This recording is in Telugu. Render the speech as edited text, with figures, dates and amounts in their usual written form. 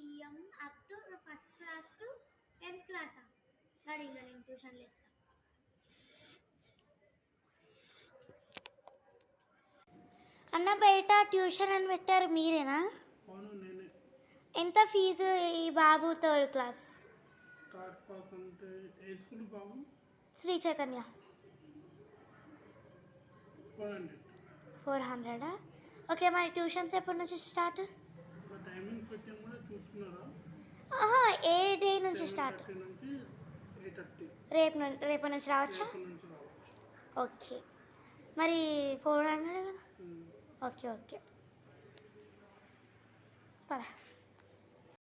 PM up to first class to 10th class గడిలో నేను ట్యూషన్లు ఇస్తాను. అన్న బయట ట్యూషన్ అని పెట్టారు మీరేనా? అవును నేనే. ఎంత ఫీజు ఈ బాబు థర్డ్ క్లాస్? థర్డ్ క్లాస్ అంటే ఏ స్కూల్ బాబు? శ్రీ చైతన్య. 400. 400. ఓకే, మరి ట్యూషన్స్ ఎప్పటి నుంచి స్టార్ట్? టైమింగ్ పెట్టాం కూడా చూస్తున్నారా? ఏ డే నుంచి స్టార్ట్? 7:30 నుంచి 8:30. రేపటి నుంచి రావచ్చా? రేపటి నుంచి రావచ్చు. ఓకే, మరి 400 కదా? ఉమ్. ఓకే ఓకే, పద.